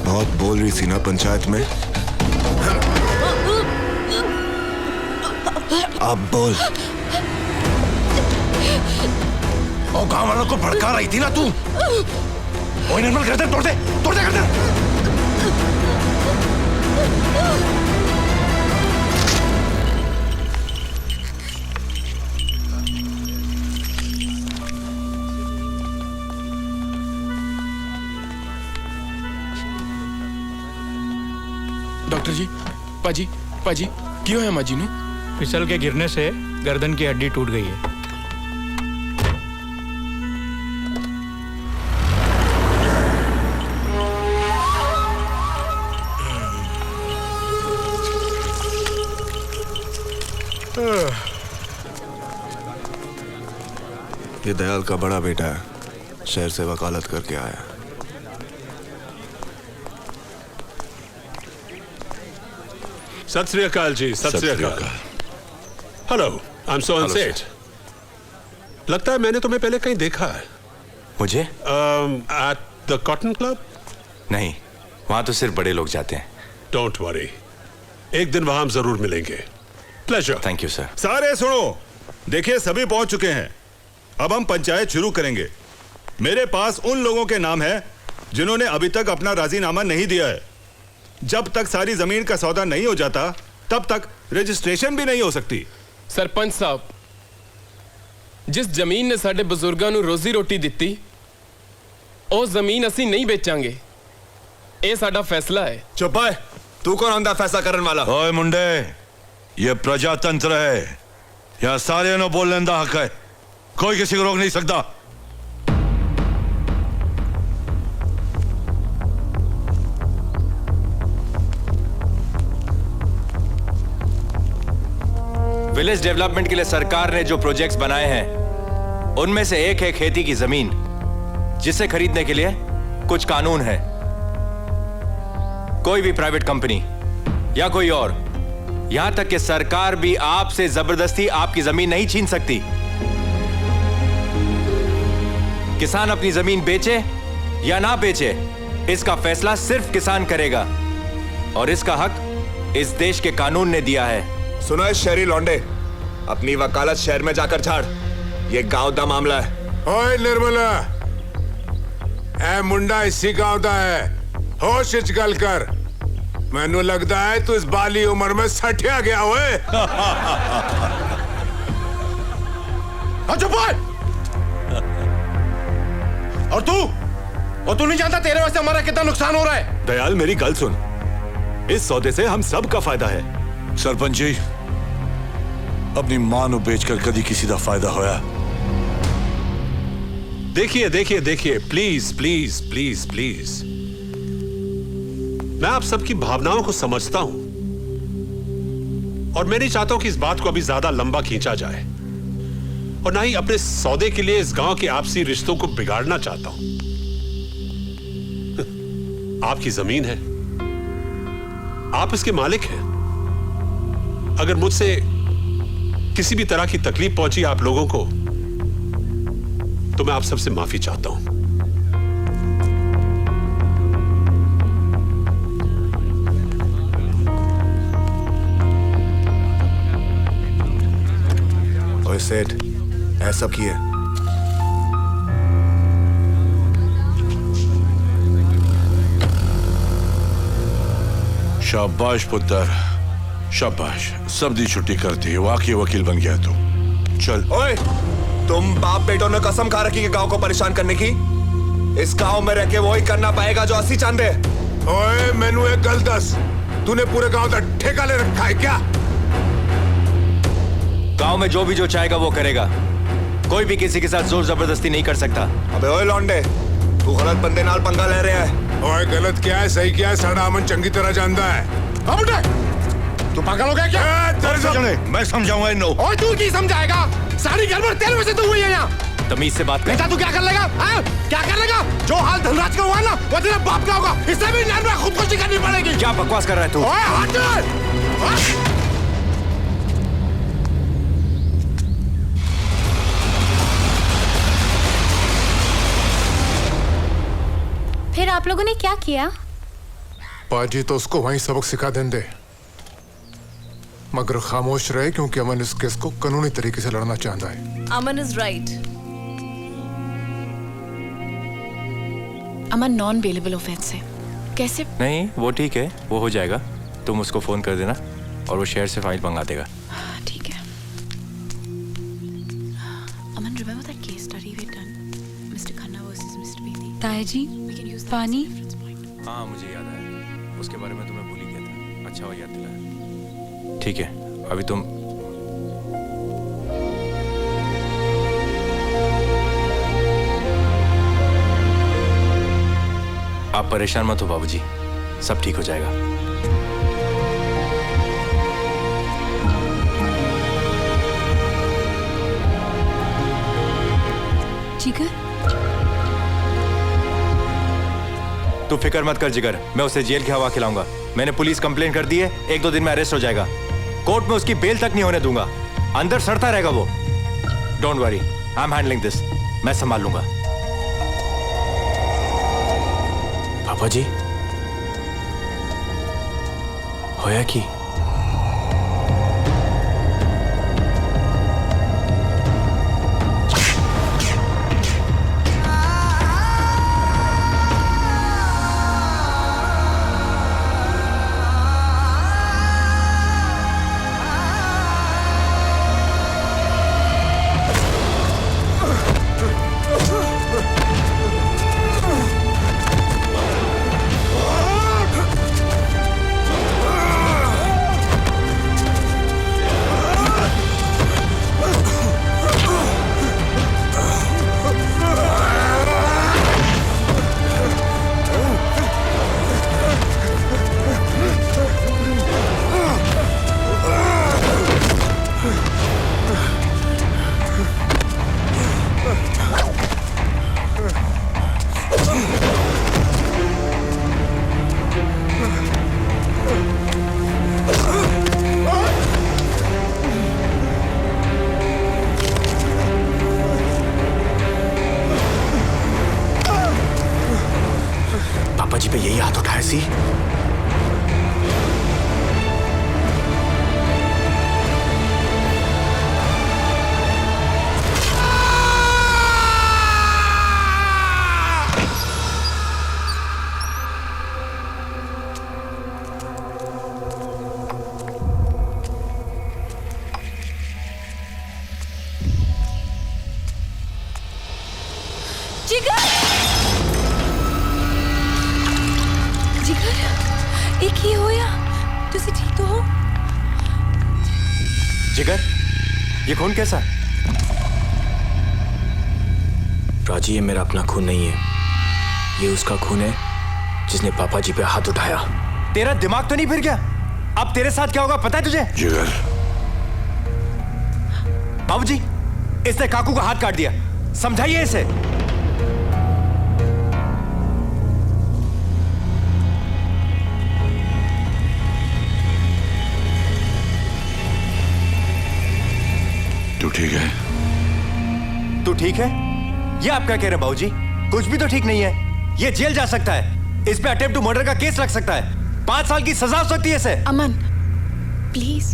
बहुत बोल रही थी ना पंचायत में, अब बोल। और गांव वालों को भड़का रही थी ना तू। ओए निर्मल, गर्दन तोड़ दे, तोड़ दे गर्दन। डॉक्टर जी, पाजी पाजी क्यों है माजी नु? फिसल के गिरने से गर्दन की हड्डी टूट गई है। ये दयाल का बड़ा बेटा है, शहर से वकालत करके आया। सत श्री अकाल जी, सत श्री अकाल। हेलो, आई एम सोहन सेठ। लगता है मैंने तुम्हें पहले कहीं देखा है। मुझे? At the cotton club? नहीं, वहां तो सिर्फ बड़े लोग जाते हैं। डोंट वरी, एक दिन वहां हम जरूर मिलेंगे। प्लेजर। Thank you sir. सारे सुनो, देखिए सभी पहुंच चुके हैं। अब हम पंचायत शुरू करेंगे। मेरे पास उन लोगों के नाम है जिन्होंने अभी तक अपना राजीनामा नहीं दिया है। जब तक सारी जमीन का सौदा नहीं हो जाता तब तक रजिस्ट्रेशन भी नहीं हो सकती। सरपंच साहब, जिस जमीन ने साडे बुजुर्गां नूं रोजी रोटी दित्ती, ਉਹ ਜ਼ਮੀਨ ਅਸੀਂ नहीं बेचांगे। ਇਹ ਸਾਡਾ फैसला है। चुप है, तू कौन आंदा फैसला करने वाला? ओए मुंडे, ये प्रजातंत्र है, यहाँ सारे ने बोलने का हक है, कोई किसी को रोक नहीं सकता। विलेज डेवलपमेंट के लिए सरकार ने जो प्रोजेक्ट्स बनाए हैं, उनमें से एक है खेती की जमीन, जिसे खरीदने के लिए कुछ कानून है। कोई भी प्राइवेट कंपनी या कोई और, यहां तक कि सरकार भी आपसे जबरदस्ती आपकी जमीन नहीं छीन सकती। किसान अपनी जमीन बेचे या ना बेचे, इसका फैसला सिर्फ किसान करेगा, और इसका हक इस देश के कानून ने दिया है। सुनो है शहरी लौंडे, अपनी वकालत शहर में जाकर झाड़। ये गांव का मामला है। ओए निर्मला, ए मुंडा इसी गांव दा है, होश इच गल कर। मैनू लगता है तू इस बाली उम्र में सठिया गया होए। चुप है। और तू नहीं जानता तेरे वास्ते हमारा कितना नुकसान हो रहा है? दयाल, मेरी गल सुन, इस सौदे से हम सब का फायदा है। सरपंच जी, अपनी मां को बेचकर कभी किसी का फायदा होया? देखिए देखिए देखिए, प्लीज प्लीज प्लीज प्लीज, मैं आप सबकी भावनाओं को समझता हूं, और मैं नहीं चाहता हूं कि इस बात को अभी ज्यादा लंबा खींचा जाए, और ना ही अपने सौदे के लिए इस गांव के आपसी रिश्तों को बिगाड़ना चाहता हूं। आपकी जमीन है, आप इसके मालिक हैं। अगर मुझसे किसी भी तरह की तकलीफ पहुंची आप लोगों को, तो मैं आप सबसे माफी चाहता हूं। ओए सेठ, ऐसा किए। शाबाश पुत्र, शाबाश। सब दी छुट्टी करती है, वाकई वकील बन गया तू। चल। ओए, तुम बाप बेटों ने कसम खा रखी कि गांव को परेशान करने की। इस गांव में रह के वही करना पाएगा जो अस्सी चांदे। ओए मैनू एक गल दस, तूने पूरे गांव का ठेका ले रखा है क्या? गांव में जो भी जो चाहेगा वो करेगा, कोई भी किसी के साथ जोर जबरदस्ती नहीं कर सकता। अबे ओए लौंडे, तू गलत बंदे नाल पंगा ले रहा है। ओए गलत क्या है सही क्या है सारा अमन चंगी तरह जानता है। अब उठे, तू पागल हो गया क्या? मैं समझाऊंगा इन लोग। और तू की समझाएगा? सारी गड़बड़ तेरे वजह से तो हुई है यहाँ। तमीज से बात कर। बेटा तू क्या कर लेगा? क्या कर लेगा? जो हाल धनराज का हुआ ना वो तेरे बाप का होगा। इससे भी नैन में खुदकुशी करनी पड़ेगी। क्या बकवास कर रहा है तू? ओए हट! फिर आप लोगों ने क्या किया? पाजी तो उसको वहीं सबक सिखा देंगे, मगर खामोश रहे क्योंकि अमन इस केस को कानूनी तरीके से लड़ना चाहता है। Aman is right. Aman non bailable offence है। कैसे? नहीं वो ठीक है, वो हो जाएगा। तुम उसको फोन कर देना और वो शहर से फाइल मंगा देगा। ठीक है। Aman remember that case study we done mister Khanna versus mister Bedi? ताया जी पानी। हाँ मुझे याद आया, उसके बारे में तुम्हें भूल ही गया था। अच्छा हुआ याद दिलाया। ठीक है अभी तुम आप परेशान मत हो बाबूजी, सब ठीक हो जाएगा। जिगर तू फिक्र मत कर जिगर, मैं उसे जेल की हवा खिलाऊंगा। मैंने पुलिस कंप्लेन कर दी है, 1-2 दिन में अरेस्ट हो जाएगा। कोर्ट में उसकी बेल तक नहीं होने दूंगा, अंदर सड़ता रहेगा वो। Don't worry, I am handling this, मैं संभाल लूंगा। पापा जी होया कि पापा जी पे यही हाथ उठाया सी। जिगर ये खून कैसा? राजी ये मेरा अपना खून नहीं है, ये उसका खून है जिसने पापा जी पे हाथ उठाया। तेरा दिमाग तो नहीं फिर गया? अब तेरे साथ क्या होगा पता है तुझे? जिगर बाबूजी इसने काकू का हाथ काट दिया, समझाइए इसे। तू ठीक है? तू ठीक है? ये आप क्या कह रहे हैं बाबूजी? कुछ भी तो ठीक नहीं है। ये जेल जा सकता है, इस पे अटेम्प्ट टू मर्डर का केस लग सकता है, 5 साल की सजा हो सकती है इसे। अमन प्लीज।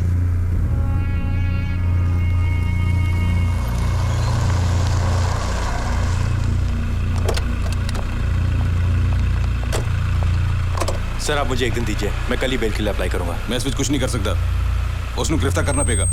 सर आप मुझे एक दिन दीजिए, मैं कल ही बेल के लिए अप्लाई करूंगा। मैं इस कुछ नहीं कर सकता, उसको गिरफ्तार करना पड़ेगा।